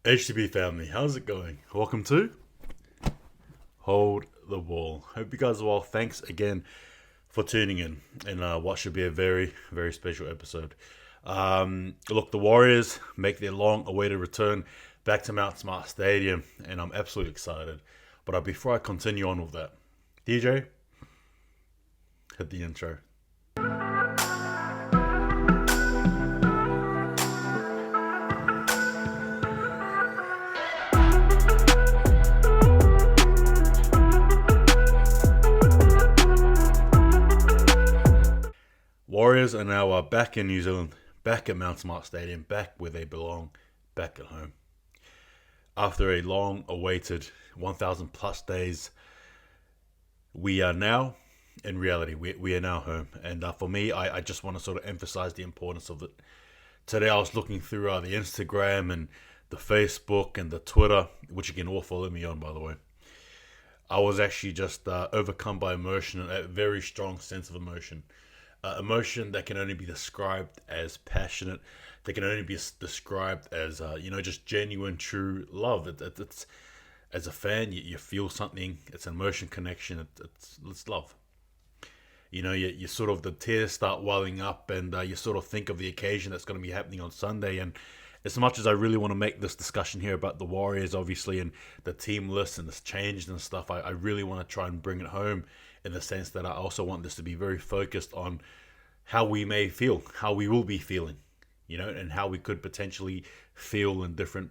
HTB family, how's it going? Welcome to Hold the Wall. Hope you guys are well. Thanks again for tuning in what should be a very, very special episode. Look, the Warriors make their long-awaited return back to Mount Smart Stadium, and I'm absolutely excited. But before I continue on with that, DJ, hit the intro. Warriors are now back in New Zealand, back at Mount Smart Stadium, back where they belong, back at home. After a long-awaited 1,000 plus days, we are now, in reality, we are now home. And for me, I just want to sort of emphasize the importance of it. Today I was looking through the Instagram and the Facebook and the Twitter, which you can all follow me on, by the way. I was actually just overcome by emotion, a very strong sense of emotion. Emotion that can only be described as passionate, that can only be described as just genuine, true love. It's as a fan, you feel something. It's an emotion connection. It's love. You sort of, the tears start welling up, and you sort of think of the occasion that's going to be happening on Sunday. And as much as I really want to make this discussion here about the Warriors, obviously, and the team list and this change and stuff, I really want to try and bring it home in the sense that I also want this to be very focused on how we may feel, how we will be feeling, and how we could potentially feel in different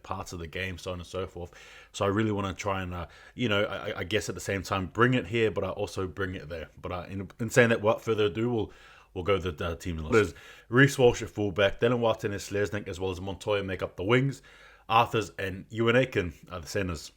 parts of the game, so on and so forth. So I really want to try and, I guess at the same time bring it here, but I also bring it there. But in saying that, without further ado, we'll go to the team list. There's Reece Walsh at fullback, Dylan Watt and Slesnik, as well as Montoya make up the wings. Arthurs and Yoooooo are the centers.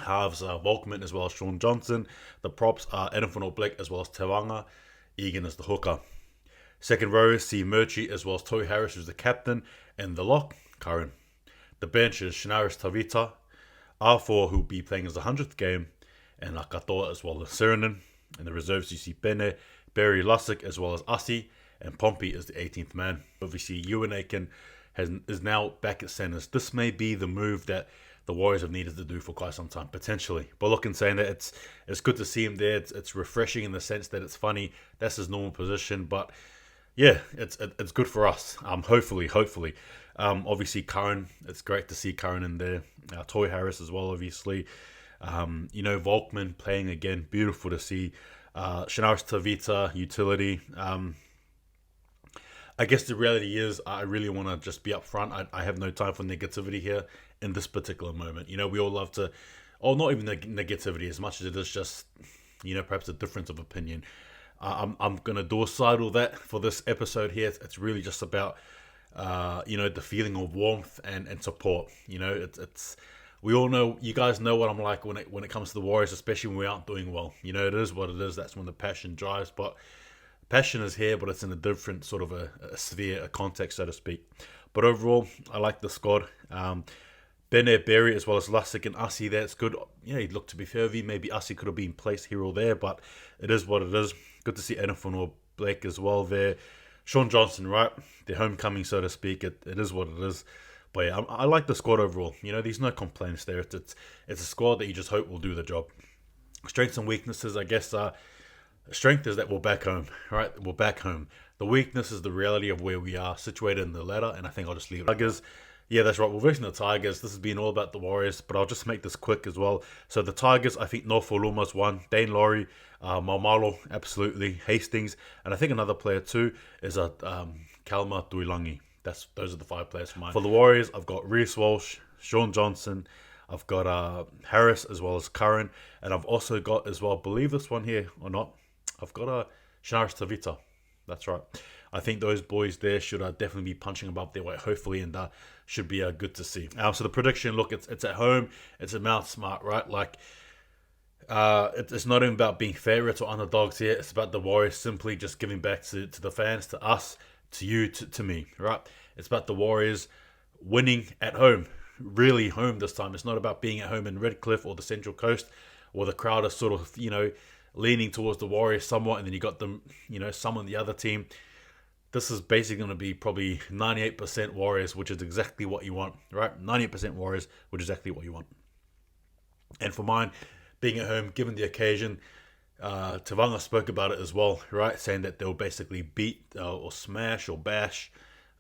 Halves are Volkman as well as Sean Johnson. The props are Edinford Black as well as Tewanga. Egan is the hooker. Second row, see Murchie as well as Toy Harris, who's the captain. And the lock, Curran. The bench is Shinaris Tavita. R4, who'll be playing as the 100th game. And Katoa as well as Sirenen. In the reserves, you see Pene, Barry Lussick as well as Asi. And Pompey is the 18th man. Obviously, Yoooooo is now back at centers. This may be the move that the Warriors have needed to do for quite some time, potentially. But look, in saying that, it's good to see him there. It's refreshing in the sense that it's funny. That's his normal position. But yeah, it's good for us. Hopefully. Obviously, Curran. It's great to see Curran in there. Toy Harris as well, obviously. Volkman playing again. Beautiful to see. Shinaris Tavita, utility. I guess the reality is I really want to just be upfront. I have no time for negativity here in this particular moment. We all love to, or not even the negativity as much as it is just, perhaps a difference of opinion. I'm going to doorsidle that for this episode here. It's really just about, the feeling of warmth and support. It's we all know, you guys know what I'm like when it comes to the Warriors, especially when we aren't doing well. It is what it is. That's when the passion drives, but passion is here, but it's in a different sort of a sphere, a context, so to speak. But overall, I like the squad. Bene, Berry, as well as Lussick and Asi there. It's good. He'd look to be fair. Maybe Asi could have been placed here or there, but it is what it is. Good to see Edinford or Blake as well there. Sean Johnson, right? The homecoming, so to speak. It is what it is. But yeah, I like the squad overall. There's no complaints there. It's a squad that you just hope will do the job. Strengths and weaknesses, I guess, strength is that we're back home, right? We're back home. The weakness is the reality of where we are situated in the ladder, and I think I'll just leave it. Tigers, yeah, that's right. We're versing the Tigers. This has been all about the Warriors, but I'll just make this quick as well. So the Tigers, I think Nofuluma's one. Dane Laurie, Maumalo, absolutely. Hastings, and I think another player too is Kalma Tuilangi. Those are the 5 players for mine. For the Warriors, I've got Reece Walsh, Sean Johnson, I've got Harris as well as Curran, and I've also got as well, believe this one here or not, I've got Shinaris Tavita. That's right. I think those boys there should definitely be punching above their weight, hopefully, and should be good to see. So the prediction, look, it's at home, it's at Mount Smart, right? Like, it's not even about being favourites or underdogs here. It's about the Warriors simply just giving back to the fans, to us, to you, to me, right? It's about the Warriors winning at home, really home this time. It's not about being at home in Redcliffe or the Central Coast, or the crowd is sort of, leaning towards the Warriors somewhat, and then you got them, some on the other team. this is basically going to be probably 98% Warriors, which is exactly what you want, right? 98% Warriors, which is exactly what you want. And for mine, being at home, given the occasion, Tavanga spoke about it as well, right? Saying that they'll basically beat or smash or bash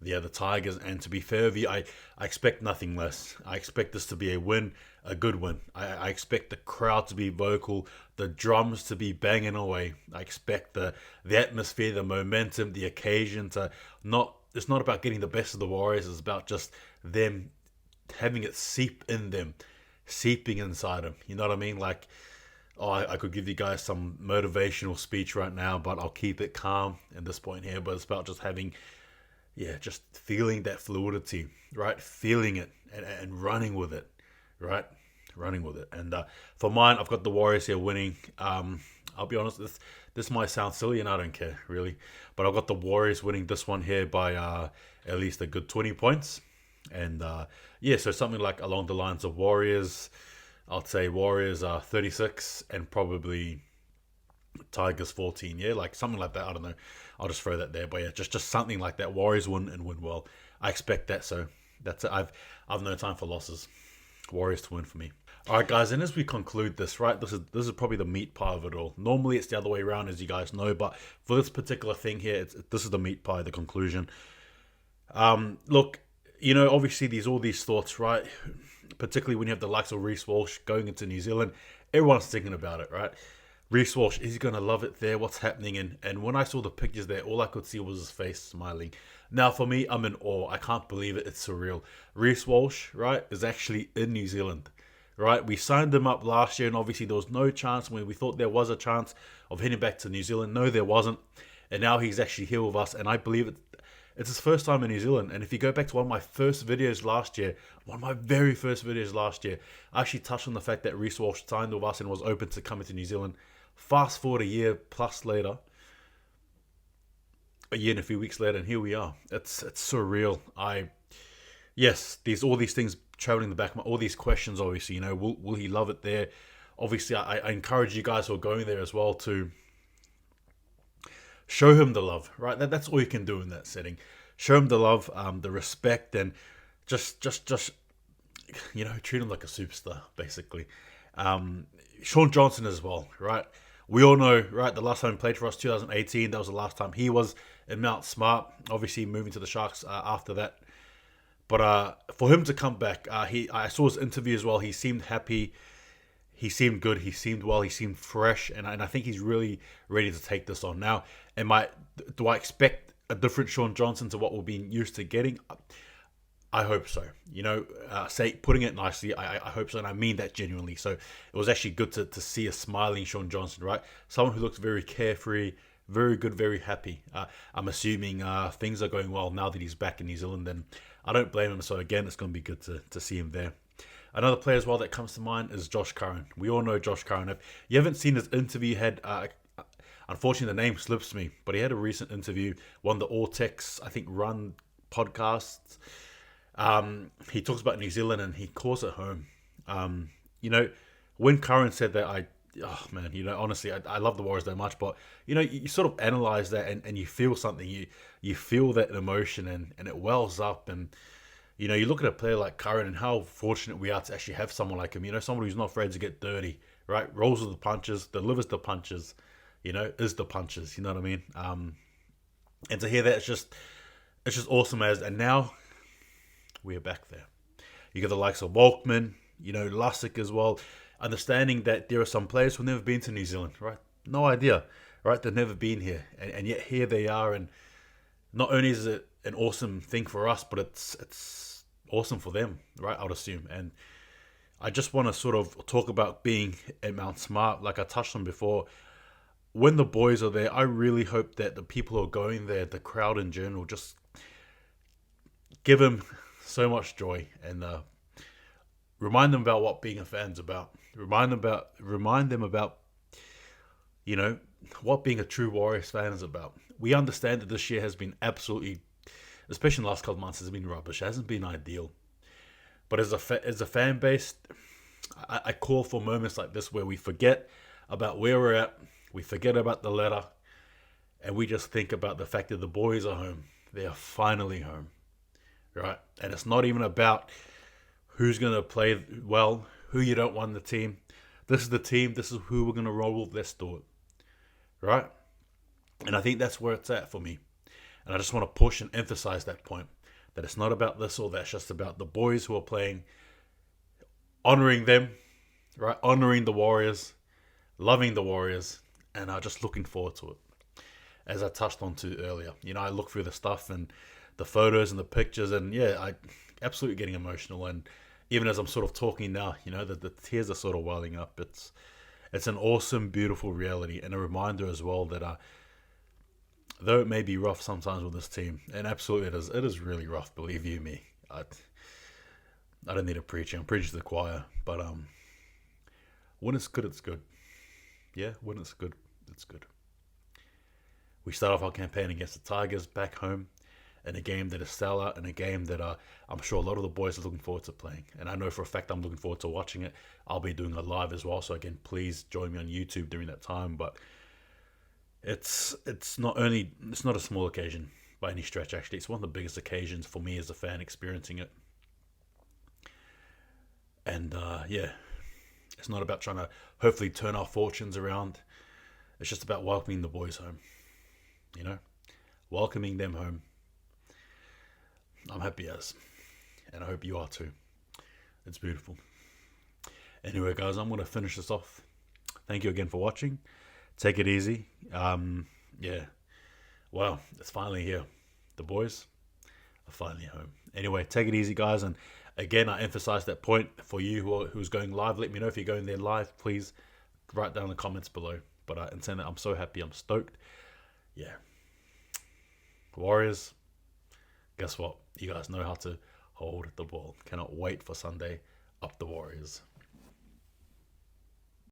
the other Tigers. And to be fair with you, I expect nothing less. I expect this to be a win, a good win. I expect the crowd to be vocal, the drums to be banging away. I expect the atmosphere, the momentum, the occasion to not. It's not about getting the best of the Warriors. It's about just them having it seep in them, seeping inside them. You know what I mean? Like, oh, I could give you guys some motivational speech right now, but I'll keep it calm at this point here. But it's about just having, yeah, just feeling that fluidity, right? Feeling it and running with it, right? Running with it. And for mine, I've got the Warriors here winning. I'll be honest, this might sound silly, and I don't care, really. But I've got the Warriors winning this one here by at least a good 20 points. And yeah, so something like along the lines of Warriors, I'd say Warriors are 36 and probably Tigers 14. Yeah, like something like that. I don't know. I'll just throw that there. But yeah, just something like that. Warriors win and win well. I expect that. So that's it. I've no time for losses. Warriors to win for me. All right, guys. And as we conclude this, right, this is probably the meat pie of it all. Normally it's the other way around, as you guys know. But for this particular thing here, this is the meat pie, the conclusion. Look, you know, obviously all these thoughts, right? Particularly when you have the likes of Reece Walsh going into New Zealand, everyone's thinking about it, right? Reece Walsh, is he going to love it there? What's happening? And when I saw the pictures there, all I could see was his face smiling. Now, for me, I'm in awe. I can't believe it. It's surreal. Reece Walsh, right, is actually in New Zealand, right? We signed him up last year, and obviously there was no chance when we thought there was a chance of heading back to New Zealand. No, there wasn't. And now he's actually here with us, and I believe it's his first time in New Zealand. And if you go back to one of my first videos last year, one of my very first videos last year, I actually touched on the fact that Reece Walsh signed with us and was open to coming to New Zealand. Fast forward a year plus later, a year and a few weeks later, and here we are. It's surreal. Yes, all these things traveling in the back of all these questions, obviously, you know, will he love it there? Obviously, I encourage you guys who are going there as well to show him the love, right? That's all you can do in that setting. Show him the love, the respect, and just you know, treat him like a superstar, basically. Sean Johnson as well, right? We all know, right? The last time he played for us, 2018, that was the last time he was in Mount Smart. Obviously, moving to the Sharks after that. But for him to come back, I saw his interview as well. He seemed happy. He seemed good. He seemed well. He seemed fresh, and I think he's really ready to take this on. Now, do I expect a different Sean Johnson to what we're being used to getting? I hope so. You know, putting it nicely, I hope so, and I mean that genuinely. So it was actually good to see a smiling Sean Johnson, right? Someone who looks very carefree, very good, very happy. I'm assuming things are going well now that he's back in New Zealand, and I don't blame him. So again, it's going to be good to see him there. Another player as well that comes to mind is Josh Curran. We all know Josh Curran. If you haven't seen his interview, unfortunately the name slips me, but he had a recent interview, one of the All Techs, I think, run podcasts. He talks about New Zealand and he calls it home. You know, when Curran said that, oh man, you know, honestly, I love the Warriors that much, but you know, you sort of analyze that and you feel something. You feel that emotion and it wells up. And you know, you look at a player like Curran and how fortunate we are to actually have someone like him. You know, someone who's not afraid to get dirty, right? Rolls with the punches, delivers the punches, you know, is the punches. You know what I mean? And to hear that, it's just awesome. And now we are back there. You got the likes of Walkman, you know, Lussick as well. Understanding that there are some players who've never been to New Zealand, right? No idea, right? They've never been here, and yet here they are. And not only is it an awesome thing for us, but it's awesome for them, right? I would assume. And I just want to sort of talk about being at Mount Smart, like I touched on before. When the boys are there, I really hope that the people who are going there, the crowd in general, just give them so much joy and remind them about what being a fan's about. Remind them about, you know, what being a true Warriors fan is about. We understand that this year has been absolutely, especially in the last couple of months, has been rubbish. It hasn't been ideal. But as a fan base, I call for moments like this where we forget about where we're at, we forget about the ladder, and we just think about the fact that the boys are home. They are finally home, right? And it's not even about who's going to play well, who you don't want in the team. This is the team. This is who we're going to roll with. Let's do it, right? And I think that's where it's at for me. And I just want to push and emphasize that point, that it's not about this or that. It's just about the boys who are playing, honoring them, right? Honoring the Warriors, loving the Warriors, and just looking forward to it. As I touched on to earlier, I look through the stuff and the photos and the pictures, and yeah, I absolutely getting emotional. And even as I'm sort of talking now, the tears are sort of welling up. It's an awesome, beautiful reality, and a reminder as well that though it may be rough sometimes with this team, and absolutely it is really rough. Believe you me, I don't need to preach. I'm preaching to the choir, but when it's good, it's good. Yeah, when it's good, it's good. We start off our campaign against the Tigers back home in a game that is sellout, and a game that I'm sure a lot of the boys are looking forward to playing. And I know for a fact I'm looking forward to watching it. I'll be doing a live as well, so again, please join me on YouTube during that time. But it's not a small occasion by any stretch. Actually, it's one of the biggest occasions for me as a fan experiencing it. And yeah, it's not about trying to hopefully turn our fortunes around. It's just about welcoming the boys home. Welcoming them home. I'm happy as, and I hope you are too. It's beautiful. Anyway, guys, I'm going to finish this off. Thank you again for watching. Take it easy. Yeah. Well, it's finally here. The boys are finally home. Anyway, take it easy, guys. And again, I emphasize that point for you who's going live. Let me know if you're going there live. Please write down in the comments below. But in saying that, I'm so happy. I'm stoked. Yeah. Warriors, guess what? You guys know how to hold the ball. Cannot wait for Sunday. Up the Warriors.